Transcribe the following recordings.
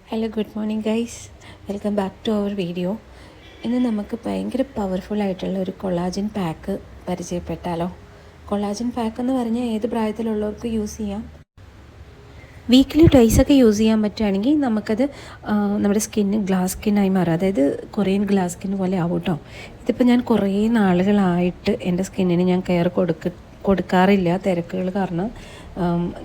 Hello good morning guys, welcome back to our video. ഇന്ന് നമുക്ക് ഭയങ്കര പവർഫുൾ ആയിട്ടുള്ള ഒരു കൊളാജൻ പാക്ക് പരിചയപ്പെട്ടാലോ. കൊളാജൻ പാക്ക് എന്ന് പറഞ്ഞാൽ ഏത് പ്രായത്തിലുള്ളവർക്ക് യൂസ് ചെയ്യാം. വീക്കിലി ട്വൈസൊക്കെ യൂസ് ചെയ്യാൻ പറ്റുകയാണെങ്കിൽ നമുക്കത് നമ്മുടെ സ്കിന്ന് ഗ്ലാസ് സ്കിന്നായി മാറും. അതായത് കൊറിയൻ ഗ്ലാസ് സ്കിൻ പോലെ ആവും കേട്ടോ. ഇതിപ്പോൾ ഞാൻ കുറേ നാളുകളായിട്ട് എൻ്റെ സ്കിന്നിന് ഞാൻ കെയർ കൊടുക്കാറില്ല, തിരക്കുകൾ കാരണം.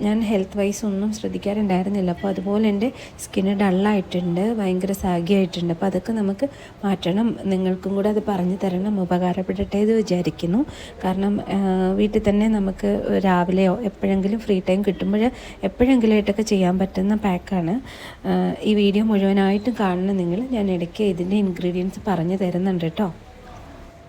ഞാൻ ഹെൽത്ത് വൈസ് ഒന്നും ശ്രദ്ധിക്കാറുണ്ടായിരുന്നില്ല. അപ്പോൾ അതുപോലെ എൻ്റെ സ്കിന്ന് ഡള്ളായിട്ടുണ്ട്, ഭയങ്കര സാഗി ആയിട്ടുണ്ട്. അപ്പോൾ അതൊക്കെ നമുക്ക് മാറ്റണം. നിങ്ങൾക്കും കൂടെ അത് പറഞ്ഞു തരണം, ഉപകാരപ്പെടട്ടെ എന്ന് വിചാരിക്കുന്നു. കാരണം വീട്ടിൽ തന്നെ നമുക്ക് രാവിലെയോ എപ്പോഴെങ്കിലും ഫ്രീ ടൈം കിട്ടുമ്പോൾ എപ്പോഴെങ്കിലും ആയിട്ടൊക്കെ ചെയ്യാൻ പറ്റുന്ന പാക്കാണ്. ഈ വീഡിയോ മുഴുവനായിട്ടും കാണണം നിങ്ങൾ. ഞാൻ ഇടയ്ക്ക് ഇതിൻ്റെ ഇൻഗ്രീഡിയൻസ് പറഞ്ഞു തരുന്നുണ്ട് കേട്ടോ.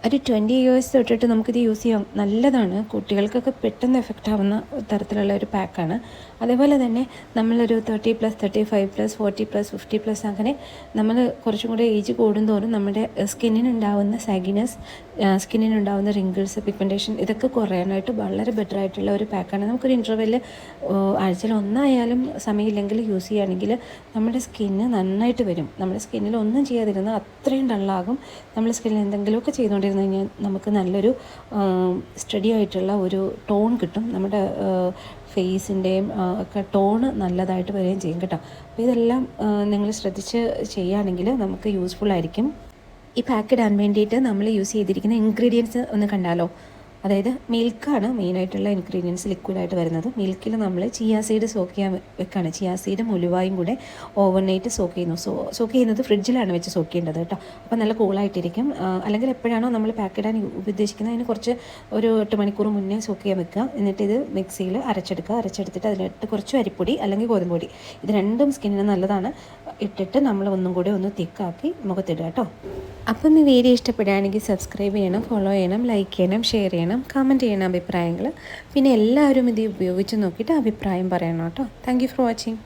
ഒരു 20 ഇയേഴ്സ് തൊട്ടിട്ട് നമുക്കിത് യൂസ് ചെയ്യാം. നല്ലതാണ്, കുട്ടികൾക്കൊക്കെ പെട്ടെന്ന് എഫക്റ്റ് ആവുന്ന തരത്തിലുള്ള ഒരു പാക്കാണ്. അതേപോലെ തന്നെ നമ്മളൊരു 30+, 35+, 40+, 50+, അങ്ങനെ നമ്മൾ കുറച്ചും കൂടെ ഏജ് കൂടുന്തോറും നമ്മുടെ സ്കിന്നിനുണ്ടാവുന്ന സാഗിനെസ്, സ്കിന്നിനുണ്ടാവുന്ന റിങ്കിൾസ്, പിഗ്മെൻറ്റേഷൻ ഇതൊക്കെ കുറയാനായിട്ട് വളരെ ബെറ്റർ ആയിട്ടുള്ള ഒരു പാക്കാണ്. നമുക്കൊരു ഇൻ്റർവെല്ലിൽ ആഴ്ചയിൽ ഒന്നായാലും സമയമില്ലെങ്കിൽ യൂസ് ചെയ്യുകയാണെങ്കിൽ നമ്മുടെ സ്കിന്ന് നന്നായിട്ട് വരും. നമ്മുടെ സ്കിന്നിൽ ഒന്നും ചെയ്യാതിരുന്നാൽ അത്രയും ഡള്ളാകും. നമ്മുടെ സ്കിന്നിൽ എന്തെങ്കിലുമൊക്കെ ചെയ്തുകൊണ്ടിരുന്നു കഴിഞ്ഞാൽ നമുക്ക് നല്ലൊരു സ്റ്റഡി ആയിട്ടുള്ള ഒരു ടോൺ കിട്ടും. നമ്മുടെ ഫേസിൻ്റെയും ഒക്കെ ടോണ് നല്ലതായിട്ട് വരികയും ചെയ്യും കേട്ടോ. അപ്പോൾ ഇതെല്ലാം നിങ്ങൾ ശ്രദ്ധിച്ച് ചെയ്യുകയാണെങ്കിൽ നമുക്ക് യൂസ്ഫുൾ ആയിരിക്കും. ഈ പാക്ക് ഇടാൻ വേണ്ടിയിട്ട് നമ്മൾ യൂസ് ചെയ്തിരിക്കുന്ന ഇൻഗ്രീഡിയൻസ് ഒന്ന് കണ്ടാലോ. അതായത് മിൽക്കാണ് മെയിനായിട്ടുള്ള ഇൻഗ്രീഡിയൻസ് ലിക്വിഡായിട്ട് വരുന്നത്. മിൽക്കിൽ നമ്മൾ ചിയാ സീഡ് സോക്ക് ചെയ്യാൻ വെക്കുകയാണ്. ചിയാ സീഡും ഉലുവായും കൂടെ ഓവർനൈറ്റ് സോക്ക് ചെയ്യുന്നു. സോക്ക് ചെയ്യുന്നത് ഫ്രിഡ്ജിലാണ് വെച്ച് സോക്ക് ചെയ്യേണ്ടത് കേട്ടോ. അപ്പോൾ നല്ല കൂളായിട്ടിരിക്കും. അല്ലെങ്കിൽ എപ്പോഴാണോ നമ്മൾ പാക്ക് ഇടാൻ ഉദ്ദേശിക്കുന്നത് അതിന് കുറച്ച് ഒരു 8 മണിക്കൂർ മുന്നേ സോക്ക് ചെയ്യാൻ വെക്കുക. എന്നിട്ട് ഇത് മിക്സിയിൽ അരച്ചെടുക്കുക. അരച്ചെടുത്തിട്ട് അതിലിട്ട് കുറച്ച് അരിപ്പൊടി അല്ലെങ്കിൽ ഗോതമ്പ് പൊടി, ഇത് രണ്ടും സ്കിന്നിന് നല്ലതാണ്, ഇട്ടിട്ട് നമ്മൾ ഒന്നും കൂടി ഒന്ന് തിക്കാക്കി മുഖത്തിടുക കേട്ടോ. അപ്പം ഈ വീഡിയോ ഇഷ്ടപ്പെടുകയാണെങ്കിൽ സബ്സ്ക്രൈബ് ചെയ്യണം, ഫോളോ ചെയ്യണം, ലൈക്ക് ചെയ്യണം, ഷെയർ ചെയ്യണം, കമൻറ്റ് ചെയ്യണം അഭിപ്രായങ്ങൾ. പിന്നെ എല്ലാവരും ഇത് ഉപയോഗിച്ച് നോക്കിയിട്ട് അഭിപ്രായം പറയണം കേട്ടോ. Thank you for watching.